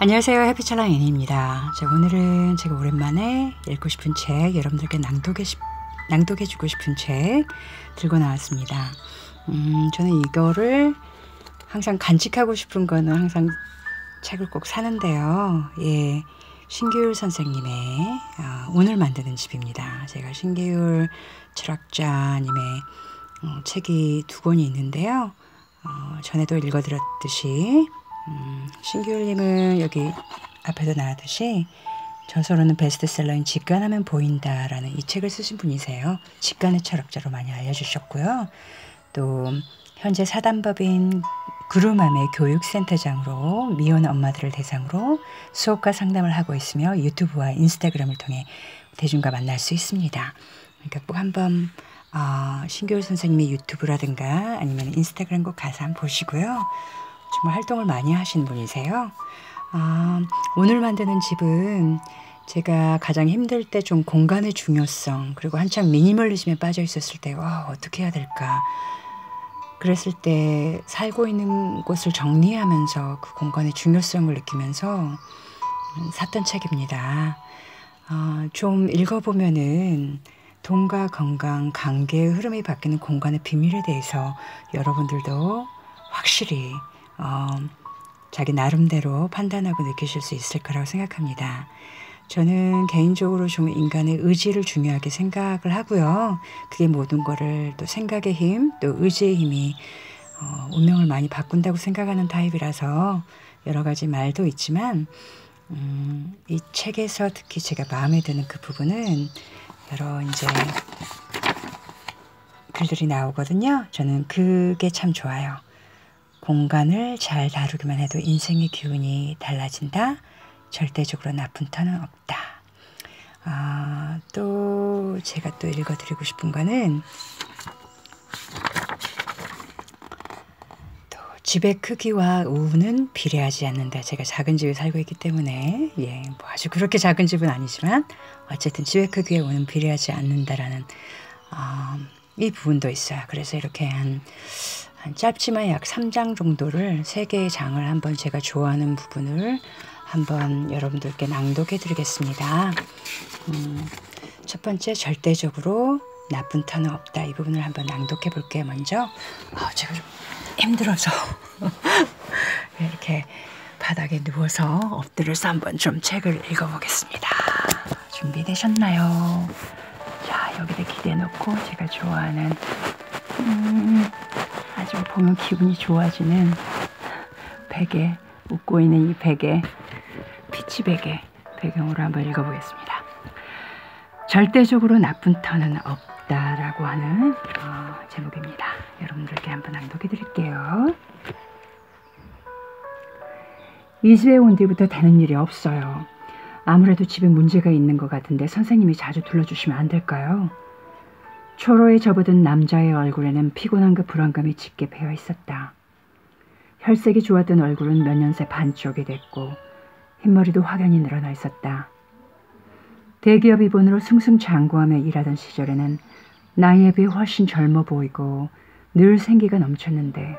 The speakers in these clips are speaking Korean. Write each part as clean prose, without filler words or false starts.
안녕하세요. 해피찰랑 애니입니다. 오늘은 제가 오랜만에 읽고 싶은 책, 여러분들께 낭독해주고 싶은 책 들고 나왔습니다. 저는 이거를 항상 간직하고 싶은 거는 항상 책을 꼭 사는데요. 예, 신기율 선생님의 운을 만드는 집입니다. 제가 신기율 철학자님의 책이 두 권이 있는데요. 전에도 읽어드렸듯이 신기율님은 여기 앞에도 나왔듯이 저서로는 베스트셀러인 직관하면 보인다라는 이 책을 쓰신 분이세요. 직관의 철학자로 많이 알려주셨고요. 또 현재 사단법인 구루맘의 교육센터장으로 미혼 엄마들을 대상으로 수업과 상담을 하고 있으며 유튜브와 인스타그램을 통해 대중과 만날 수 있습니다. 그러니까 꼭 한번 신기율 선생님의 유튜브라든가 아니면 인스타그램 꼭 가서 한번 보시고요. 정말 활동을 많이 하신 분이세요. 오늘 만드는 집은 제가 가장 힘들 때 좀 공간의 중요성, 그리고 한창 미니멀리즘에 빠져 있었을 때 어떻게 해야 될까, 그랬을 때 살고 있는 곳을 정리하면서 그 공간의 중요성을 느끼면서 샀던 책입니다. 좀 읽어보면은 돈과 건강, 관계의 흐름이 바뀌는 공간의 비밀에 대해서 여러분들도 확실히 자기 나름대로 판단하고 느끼실 수 있을 거라고 생각합니다. 저는 개인적으로 좀 인간의 의지를 중요하게 생각을 하고요. 그게 모든 거를 또 생각의 힘, 또 의지의 힘이 운명을 많이 바꾼다고 생각하는 타입이라서 여러 가지 말도 있지만 이 책에서 특히 제가 마음에 드는 그 부분은 여러 이제 글들이 나오거든요. 저는 그게 참 좋아요. 공간을 잘 다루기만 해도 인생의 기운이 달라진다. 절대적으로 나쁜 터는 없다. 또 제가 또 읽어드리고 싶은 거는 또 집의 크기와 운은 비례하지 않는다. 제가 작은 집에 살고 있기 때문에 뭐 아주 그렇게 작은 집은 아니지만 어쨌든 집의 크기와 운은 비례하지 않는다라는 이 부분도 있어요. 그래서 이렇게 한 짧지만 약 3장 정도를 3개의 장을 한번 제가 좋아하는 부분을 한번 여러분들께 낭독해 드리겠습니다. 첫 번째, 절대적으로 나쁜 터는 없다. 이 부분을 한번 낭독해 볼게요. 먼저 제가 좀 힘들어서 이렇게 바닥에 누워서 엎드려서 한번 좀 책을 읽어보겠습니다. 준비되셨나요? 자, 여기다 기대 놓고 제가 좋아하는 아주 보면 기분이 좋아지는 베개, 웃고 있는 이 베개, 피치 베개 배경으로 한번 읽어보겠습니다. 절대적으로 나쁜 터는 없다라고 하는 제목입니다. 여러분들께 한번 낭독해 드릴게요. 이 집에 온 뒤부터 되는 일이 없어요. 아무래도 집에 문제가 있는 것 같은데 선생님이 자주 둘러주시면 안 될까요? 초로에 접어든 남자의 얼굴에는 피곤함과 불안감이 짙게 배어 있었다. 혈색이 좋았던 얼굴은 몇 년 새 반쪽이 됐고 흰머리도 확연히 늘어나 있었다. 대기업 입원으로 승승장구하며 일하던 시절에는 나이에 비해 훨씬 젊어 보이고 늘 생기가 넘쳤는데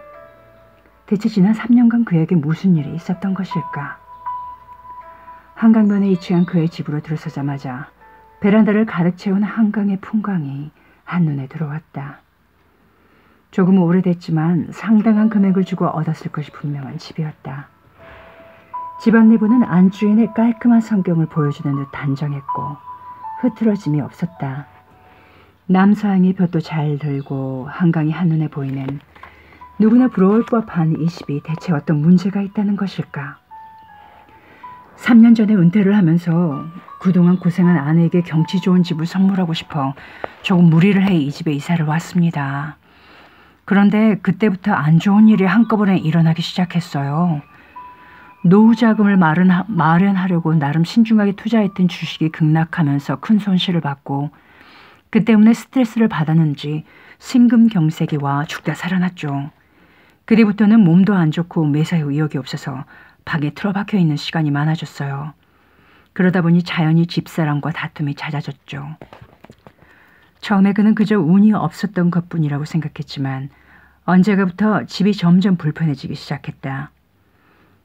대체 지난 3년간 그에게 무슨 일이 있었던 것일까? 한강변에 위치한 그의 집으로 들어서자마자 베란다를 가득 채운 한강의 풍광이 한눈에 들어왔다. 조금 오래됐지만 상당한 금액을 주고 얻었을 것이 분명한 집이었다. 집안 내부는 안주인의 깔끔한 성경을 보여주는 듯 단정했고 흐트러짐이 없었다. 남서양이 볕도 잘 들고 한강이 한눈에 보이는 누구나 부러울 법한 이 집이 대체 어떤 문제가 있다는 것일까? 3년 전에 은퇴를 하면서 그동안 고생한 아내에게 경치 좋은 집을 선물하고 싶어 조금 무리를 해 이 집에 이사를 왔습니다. 그런데 그때부터 안 좋은 일이 한꺼번에 일어나기 시작했어요. 노후 자금을 마련하려고 나름 신중하게 투자했던 주식이 급락하면서 큰 손실을 받고 그 때문에 스트레스를 받았는지 심근경색이 죽다 살아났죠. 그리부터는 몸도 안 좋고 매사에 의욕이 없어서 방에 틀어박혀 있는 시간이 많아졌어요. 그러다 보니 자연히 집사람과 다툼이 잦아졌죠. 처음에 그는 그저 운이 없었던 것뿐이라고 생각했지만 언제가부터 집이 점점 불편해지기 시작했다.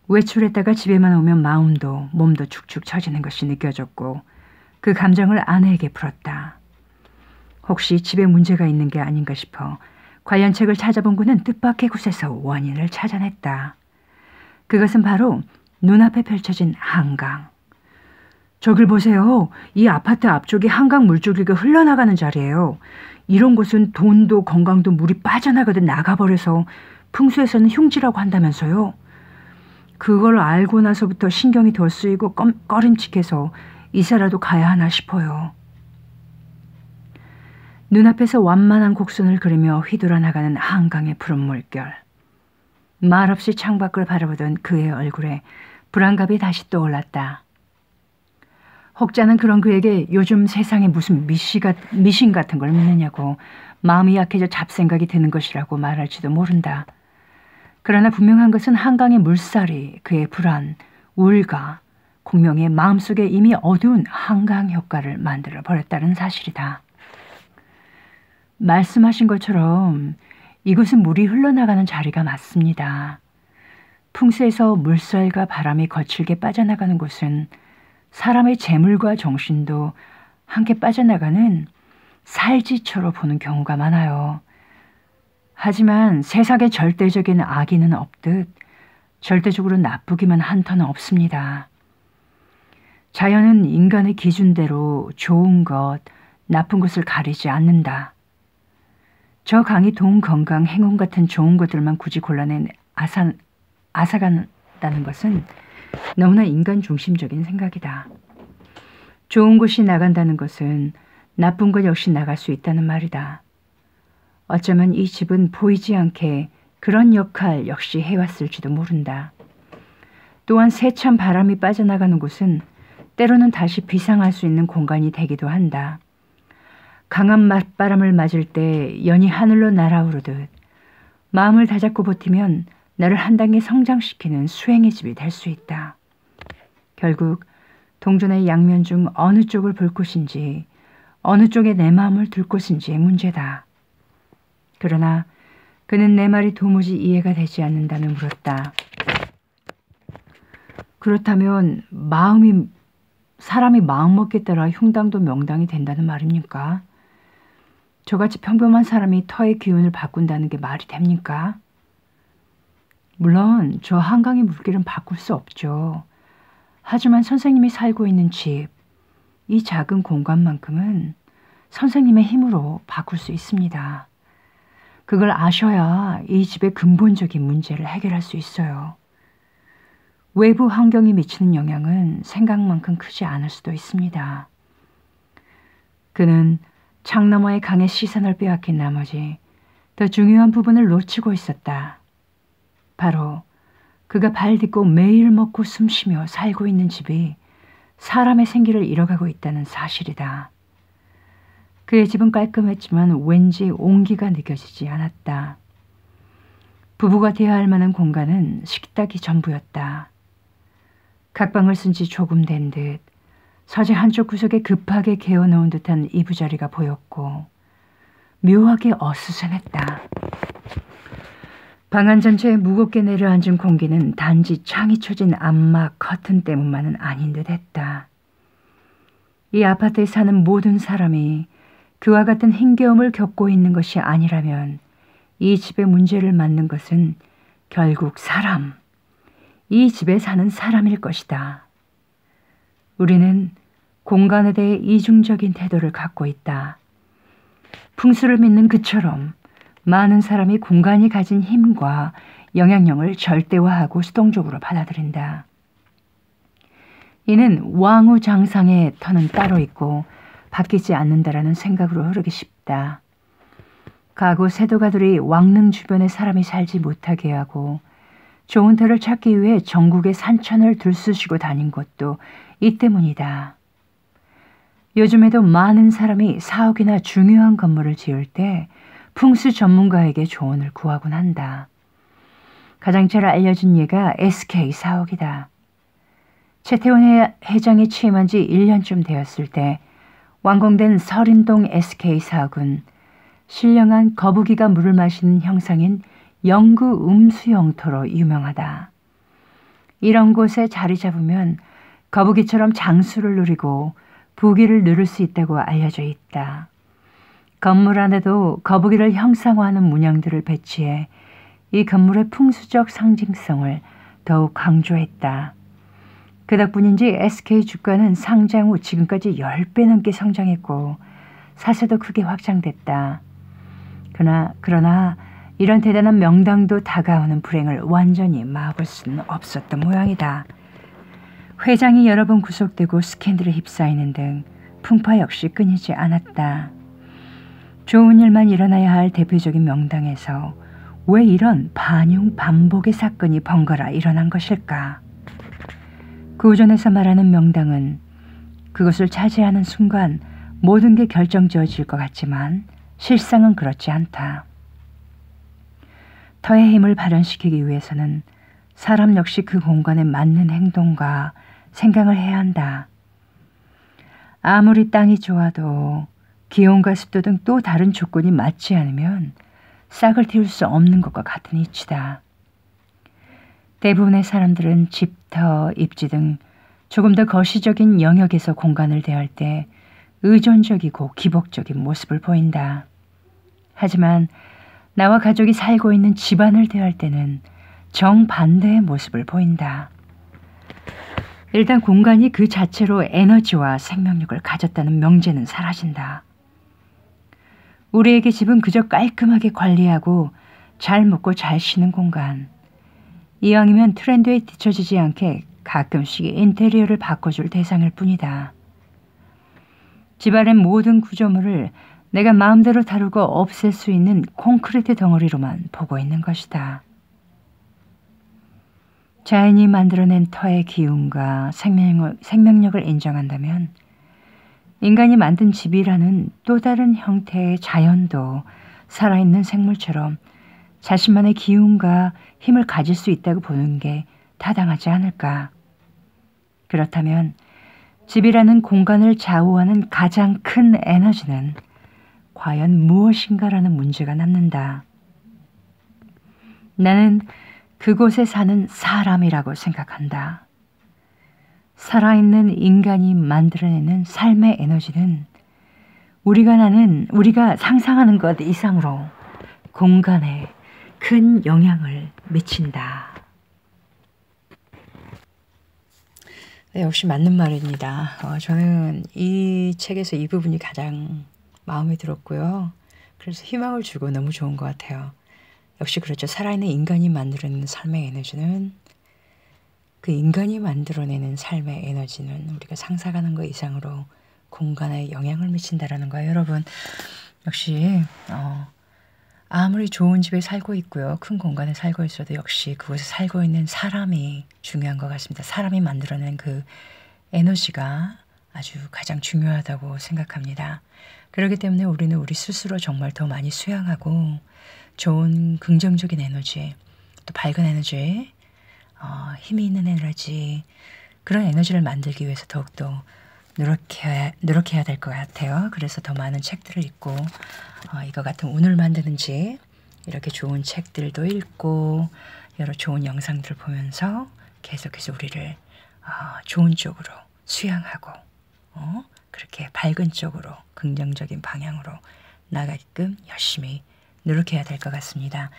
외출했다가 집에만 오면 마음도 몸도 축축 처지는 것이 느껴졌고 그 감정을 아내에게 풀었다. 혹시 집에 문제가 있는 게 아닌가 싶어 관련 책을 찾아본 그는 뜻밖의 곳에서 원인을 찾아냈다. 그것은 바로 눈앞에 펼쳐진 한강. 저길 보세요. 이 아파트 앞쪽이 한강 물줄기가 흘러나가는 자리예요. 이런 곳은 돈도 건강도 물이 빠져나가듯 나가버려서 풍수에서는 흉지라고 한다면서요. 그걸 알고 나서부터 신경이 더 쓰이고 꺼림칙해서 이사라도 가야 하나 싶어요. 눈앞에서 완만한 곡선을 그리며 휘돌아 나가는 한강의 푸른 물결. 말없이 창밖을 바라보던 그의 얼굴에 불안감이 다시 떠올랐다. 혹자는 그런 그에게 요즘 세상에 무슨 미신 같은 걸 믿느냐고 마음이 약해져 잡생각이 드는 것이라고 말할지도 모른다. 그러나 분명한 것은 한강의 물살이 그의 불안, 우울과 공명의 마음속에 이미 어두운 한강 효과를 만들어 버렸다는 사실이다. 말씀하신 것처럼 이곳은 물이 흘러나가는 자리가 맞습니다. 풍수에서 물살과 바람이 거칠게 빠져나가는 곳은 사람의 재물과 정신도 함께 빠져나가는 살지처로 보는 경우가 많아요. 하지만 세상에 절대적인 악의는 없듯 절대적으로 나쁘기만 한터는 없습니다. 자연은 인간의 기준대로 좋은 것, 나쁜 것을 가리지 않는다. 저 강이 돈, 건강, 행운 같은 좋은 것들만 굳이 골라낸 앗아간다는 것은 너무나 인간 중심적인 생각이다. 좋은 것이 나간다는 것은 나쁜 것 역시 나갈 수 있다는 말이다. 어쩌면 이 집은 보이지 않게 그런 역할 역시 해왔을지도 모른다. 또한 세찬 바람이 빠져나가는 곳은 때로는 다시 비상할 수 있는 공간이 되기도 한다. 강한 맞바람을 맞을 때 연이 하늘로 날아오르듯 마음을 다잡고 버티면 나를 한 단계 성장시키는 수행의 집이 될 수 있다. 결국 동전의 양면 중 어느 쪽을 볼 곳인지 어느 쪽에 내 마음을 둘 곳인지의 문제다. 그러나 그는 내 말이 도무지 이해가 되지 않는다며 물었다. 그렇다면 사람이 마음먹기에 따라 흉당도 명당이 된다는 말입니까? 저같이 평범한 사람이 터의 기운을 바꾼다는 게 말이 됩니까? 물론 저 한강의 물길은 바꿀 수 없죠. 하지만 선생님이 살고 있는 집, 이 작은 공간만큼은 선생님의 힘으로 바꿀 수 있습니다. 그걸 아셔야 이 집의 근본적인 문제를 해결할 수 있어요. 외부 환경이 미치는 영향은 생각만큼 크지 않을 수도 있습니다. 그는 창너머의 강의 시선을 빼앗긴 나머지 더 중요한 부분을 놓치고 있었다. 바로 그가 발 딛고 매일 먹고 숨쉬며 살고 있는 집이 사람의 생기를 잃어가고 있다는 사실이다. 그의 집은 깔끔했지만 왠지 온기가 느껴지지 않았다. 부부가 대화할 만한 공간은 식탁이 전부였다. 각방을 쓴 지 조금 된 듯 서재 한쪽 구석에 급하게 개어놓은 듯한 이부자리가 보였고 묘하게 어수선했다. 방 안 전체에 무겁게 내려앉은 공기는 단지 창이 쳐진 암막 커튼 때문만은 아닌 듯했다. 이 아파트에 사는 모든 사람이 그와 같은 힘겨움을 겪고 있는 것이 아니라면 이 집의 문제를 맞는 것은 결국 이 집에 사는 사람일 것이다. 우리는 공간에 대해 이중적인 태도를 갖고 있다. 풍수를 믿는 그처럼 많은 사람이 공간이 가진 힘과 영향력을 절대화하고 수동적으로 받아들인다. 이는 왕우장상의 터는 따로 있고 바뀌지 않는다라는 생각으로 흐르기 쉽다. 가구 세도가들이 왕릉 주변에 사람이 살지 못하게 하고 좋은 터를 찾기 위해 전국의 산천을 들쑤시고 다닌 것도 이 때문이다. 요즘에도 많은 사람이 사옥이나 중요한 건물을 지을 때 풍수 전문가에게 조언을 구하곤 한다. 가장 잘 알려진 예가 SK 사옥이다. 최태원 회장이 취임한 지 1년쯤 되었을 때 완공된 서린동 SK 사옥은 신령한 거북이가 물을 마시는 형상인 영구 음수영토로 유명하다. 이런 곳에 자리 잡으면 거북이처럼 장수를 누리고 부귀를 누릴 수 있다고 알려져 있다. 건물 안에도 거북이를 형상화하는 문양들을 배치해 이 건물의 풍수적 상징성을 더욱 강조했다. 그 덕분인지 SK 주가는 상장 후 지금까지 10배 넘게 성장했고 사세도 크게 확장됐다. 그러나 이런 대단한 명당도 다가오는 불행을 완전히 막을 수는 없었던 모양이다. 회장이 여러 번 구속되고 스캔들에 휩싸이는 등 풍파 역시 끊이지 않았다. 좋은 일만 일어나야 할 대표적인 명당에서 왜 이런 반용 반복의 사건이 번갈아 일어난 것일까? 구전에서 말하는 명당은 그것을 차지하는 순간 모든 게 결정지어질 것 같지만 실상은 그렇지 않다. 터의 힘을 발현시키기 위해서는 사람 역시 그 공간에 맞는 행동과 생각을 해야 한다. 아무리 땅이 좋아도 기온과 습도 등 또 다른 조건이 맞지 않으면 싹을 틔울 수 없는 것과 같은 이치다. 대부분의 사람들은 집터, 입지 등 조금 더 거시적인 영역에서 공간을 대할 때 의존적이고 기복적인 모습을 보인다. 하지만 나와 가족이 살고 있는 집안을 대할 때는 정반대의 모습을 보인다. 일단 공간이 그 자체로 에너지와 생명력을 가졌다는 명제는 사라진다. 우리에게 집은 그저 깔끔하게 관리하고 잘 먹고 잘 쉬는 공간. 이왕이면 트렌드에 뒤처지지 않게 가끔씩 인테리어를 바꿔줄 대상일 뿐이다. 집안의 모든 구조물을 내가 마음대로 다루고 없앨 수 있는 콘크리트 덩어리로만 보고 있는 것이다. 자연이 만들어낸 터의 기운과 생명력을 인정한다면 인간이 만든 집이라는 또 다른 형태의 자연도 살아있는 생물처럼 자신만의 기운과 힘을 가질 수 있다고 보는 게 타당하지 않을까. 그렇다면 집이라는 공간을 좌우하는 가장 큰 에너지는 과연 무엇인가라는 문제가 남는다. 나는 그곳에 사는 사람이라고 생각한다. 살아있는 인간이 만들어내는 삶의 에너지는 우리가 상상하는 것 이상으로 공간에 큰 영향을 미친다. 네, 역시 맞는 말입니다. 저는 이 책에서 이 부분이 가장 마음에 들었고요. 그래서 희망을 주고 너무 좋은 것 같아요. 역시 그렇죠. 살아있는 인간이 만들어내는 삶의 에너지는 그 인간이 만들어내는 삶의 에너지는 우리가 상상하는 것 이상으로 공간에 영향을 미친다라는 거예요. 여러분 역시 아무리 좋은 집에 살고 있고요. 큰 공간에 살고 있어도 역시 그곳에 살고 있는 사람이 중요한 것 같습니다. 사람이 만들어낸 그 에너지가 아주 가장 중요하다고 생각합니다. 그렇기 때문에 우리는 우리 스스로 정말 더 많이 수양하고 좋은 긍정적인 에너지, 또 밝은 에너지, 힘이 있는 에너지, 그런 에너지를 만들기 위해서 더욱더 노력해야 될 것 같아요. 그래서 더 많은 책들을 읽고 이거 같은 운을 만드는지 이렇게 좋은 책들도 읽고 여러 좋은 영상들을 보면서 계속해서 우리를 좋은 쪽으로 수양하고 그렇게 밝은 쪽으로 긍정적인 방향으로 나가게끔 열심히 노력해야 될 것 같습니다.